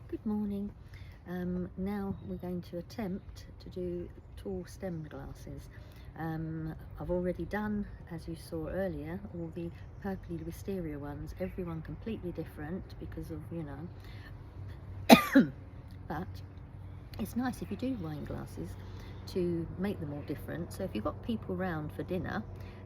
Good morning. Now we're going to attempt to do tall stem glasses. I've already done, as you saw earlier, all the purpley wisteria ones, everyone completely different because of, but it's nice if you do wine glasses to make them all different. So if you've got people round for dinner,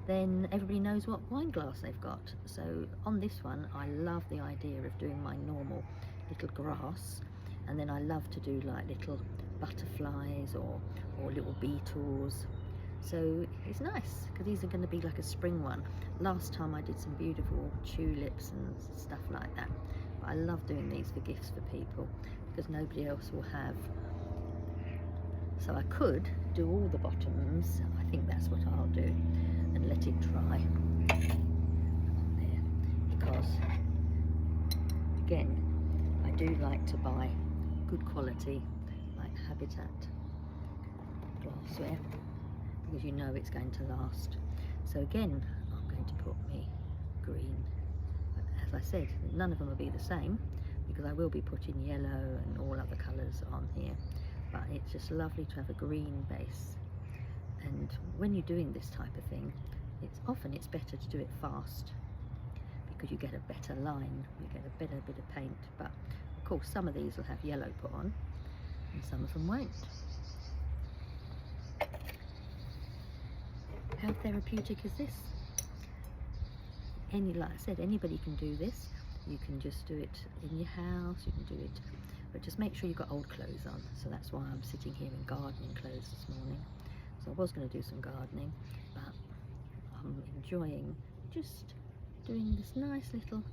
then everybody knows what wine glass they've got. So on this one, I love the idea of doing my normal little grass, and then I love to do like little butterflies or little beetles. So it's nice because these are going to be like a spring one. Last time I did some beautiful tulips and stuff like that. But I love doing these for gifts for people because nobody else will have. So I could do all the bottoms. I think that's what I'll do and let it dry there, because again, I do like to buy good quality like Habitat glassware because you know it's going to last. So again, I'm going to put me green. But as I said, none of them will be the same because I will be putting yellow and all other colours on here. But it's just lovely to have a green base. And when you're doing this type of thing, it's better to do it fast because you get a better line, you get a better bit of paint. But of course some of these will have yellow put on and some of them won't. How therapeutic is this? Like I said, anybody can do this. You can just do it in your house, you can do it, but just make sure you've got old clothes on. So that's why I'm sitting here in gardening clothes this morning. So I was going to do some gardening, but I'm enjoying just doing this nice little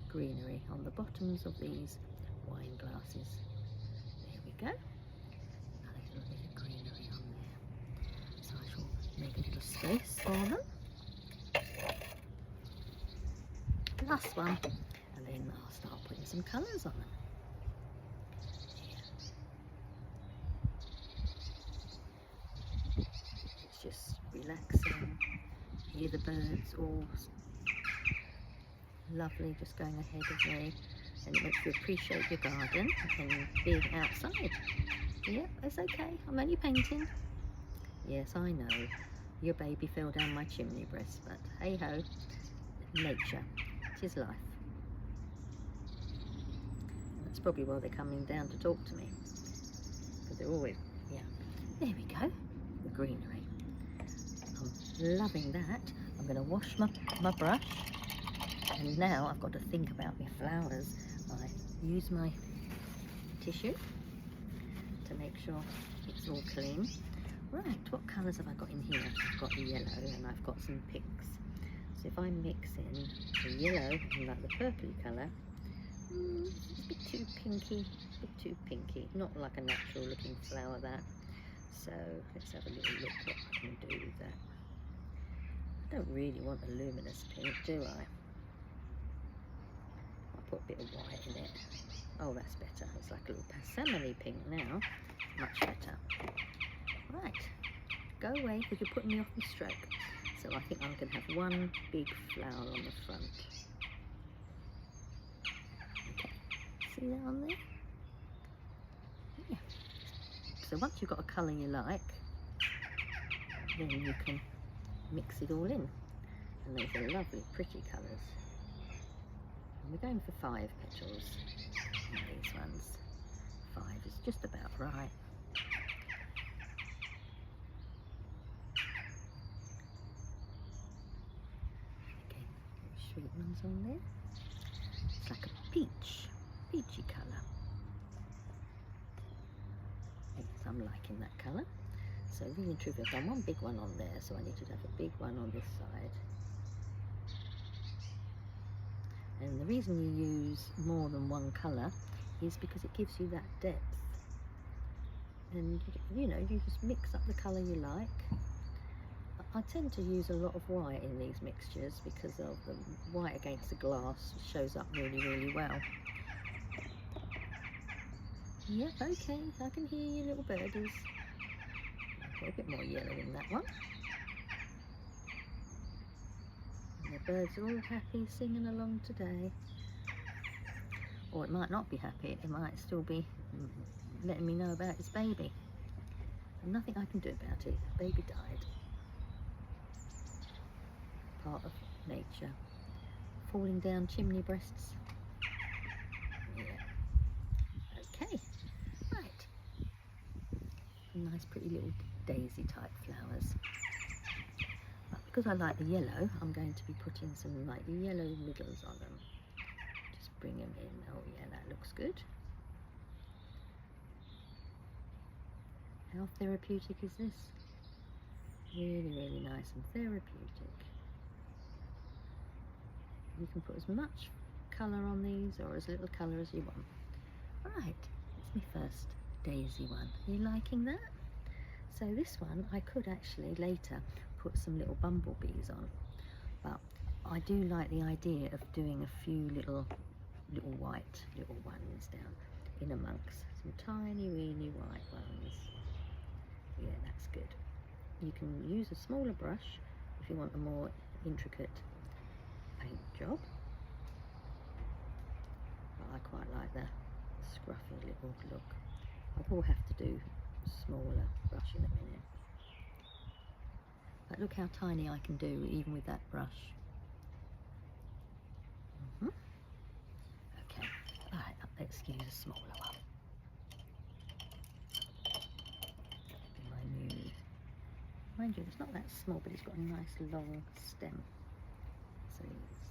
greenery on the bottoms of these wine glasses. There we go. Another little bit of greenery on there. So I shall make a little space for them. Last one, and then I'll start putting some colours on them. It's just relaxing. Hear the birds all lovely, just going ahead of me, and it makes you appreciate your garden and being outside. Yeah, it's okay. I'm only painting. Yes, I know. Your baby fell down my chimney breast, but hey ho, nature. It is life. That's probably why they're coming down to talk to me, because they're always, yeah. There we go, the greenery. I'm loving that. I'm going to wash my brush, and now I've got to think about my flowers. I use my tissue to make sure it's all clean. Right, what colours have I got in here? I've got the yellow and I've got some pinks. So if I mix in the yellow and like the purpley colour, it's a bit too pinky, not like a natural looking flower that. So let's have a little look what I can do with that. I don't really want a luminous pink, do I? I'll put a bit of white in it. Oh, that's better. It's like a little passamony pink now. Much better. Right, go away because you're putting me off my stroke. So I think I'm going to have one big flower on the front. Okay, see that on there? Yeah. So once you've got a colour you like, then you can mix it all in. And those are lovely, pretty colours. And we're going for 5 petals on these ones. 5 is just about right. Sweet ones on there. It's like a peachy colour. Yes, I'm liking that colour. So really and truly, I've done one big one on there, so I need to have a big one on this side. And the reason you use more than one colour is because it gives you that depth. And you know, you just mix up the colour you like. I tend to use a lot of white in these mixtures because of the white against the glass shows up really, really well. Yep, okay, I can hear you little birdies. Got a bit more yellow in that one. And the birds are all happy singing along today. or it might not be happy. It might still be letting me know about its baby. And nothing I can do about it. The baby died. Part of nature. Falling down chimney breasts. Yeah. Okay. Right. Nice pretty little daisy type flowers. But because I like the yellow, I'm going to be putting some like yellow middles on them. Just bring them in. Oh yeah, that looks good. How therapeutic is this? Really, really nice and therapeutic. You can put as much colour on these or as little colour as you want. Right, it's my first daisy one. Are you liking that? So this one I could actually later put some little bumblebees on, but I do like the idea of doing a few little white little ones down in amongst some tiny weeny white ones. Yeah, that's good. You can use a smaller brush if you want a more intricate paint job. But I quite like the scruffy little look. I will have to do a smaller brush in a minute. But look how tiny I can do even with that brush. Okay, alright, let's use a smaller one. Mind you, it's not that small, but it's got a nice long stem.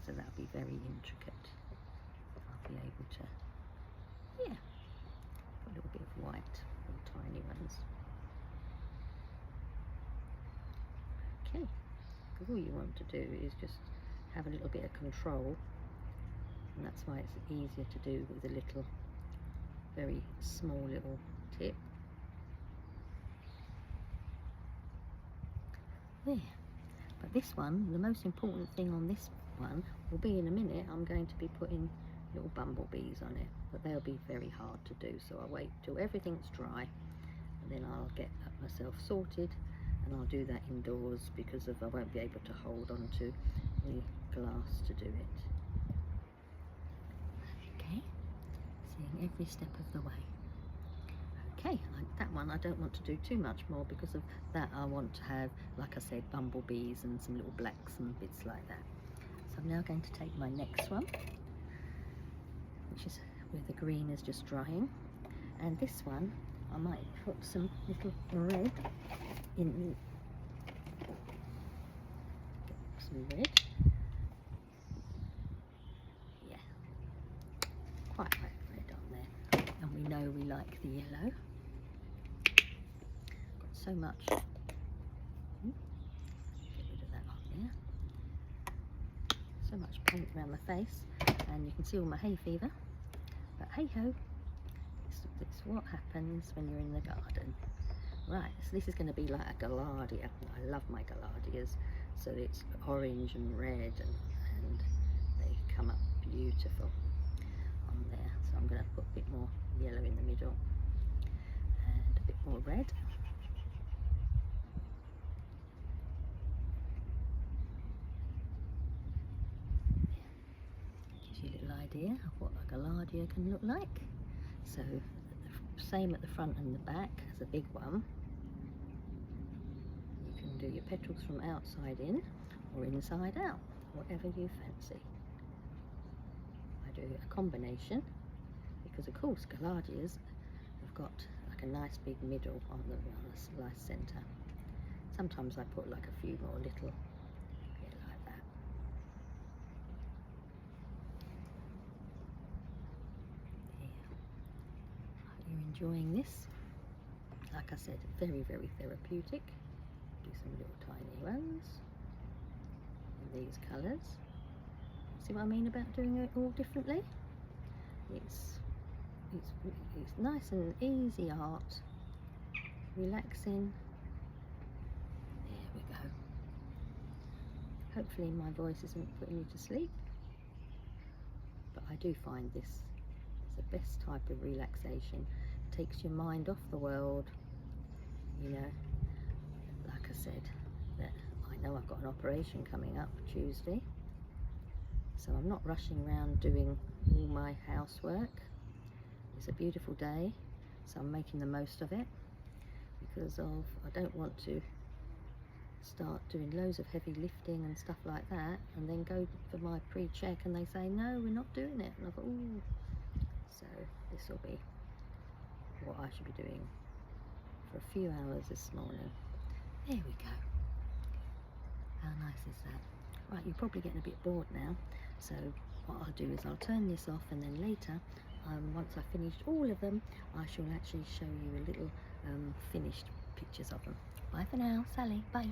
So that'll be very intricate. I'll be able to, yeah, put a little bit of white, little tiny ones. Okay, because all you want to do is just have a little bit of control, and that's why it's easier to do with a little, very small little tip. There. But this one, the most important thing on this one will be in a minute. I'm going to be putting little bumblebees on it, but they'll be very hard to do, so I'll wait till everything's dry and then I'll get myself sorted, and I'll do that indoors because I won't be able to hold on to the glass to do it. Okay, seeing every step of the way. Okay, that one I don't want to do too much more because of that. I want to have, like I said, bumblebees and some little blacks and bits like that. So I'm now going to take my next one, which is where the green is just drying, and this one I might put some little red in. Some red. Yeah, quite like red on there, and we know we like the yellow. So much. Get rid of that on there. So much paint around my face, and you can see all my hay fever. But hey ho, it's what happens when you're in the garden. Right, so this is going to be like a gallardia. I love my gallardias, so it's orange and red, and they come up beautiful on there. So I'm going to put a bit more yellow in the middle and a bit more red. Idea of what a gallardia can look like. So same at the front and the back as a big one. You can do your petals from outside in or inside out, whatever you fancy. I do a combination because of course gallardias have got like a nice big middle on the nice centre. Sometimes I put like a few more little, yeah, like that. You're enjoying this. Like I said, very, very therapeutic. Do some little tiny ones in these colours. See what I mean about doing it all differently? It's nice and easy art, relaxing. There we go. Hopefully my voice isn't putting you to sleep, but I do find this is the best type of relaxation. It takes your mind off the world, you know. Like I said, that I know I've got an operation coming up Tuesday, so I'm not rushing around doing all my housework. It's a beautiful day, so I'm making the most of it, because I don't want to start doing loads of heavy lifting and stuff like that and then go for my pre-check and they say no, we're not doing it, and I thought, ooh. So this will be what I should be doing for a few hours this morning. There we go. How nice is that? Right, you're probably getting a bit bored now, so what I'll do is I'll turn this off, and then later, once I've finished all of them, I shall actually show you a little finished pictures of them. Bye for now, Sally, bye.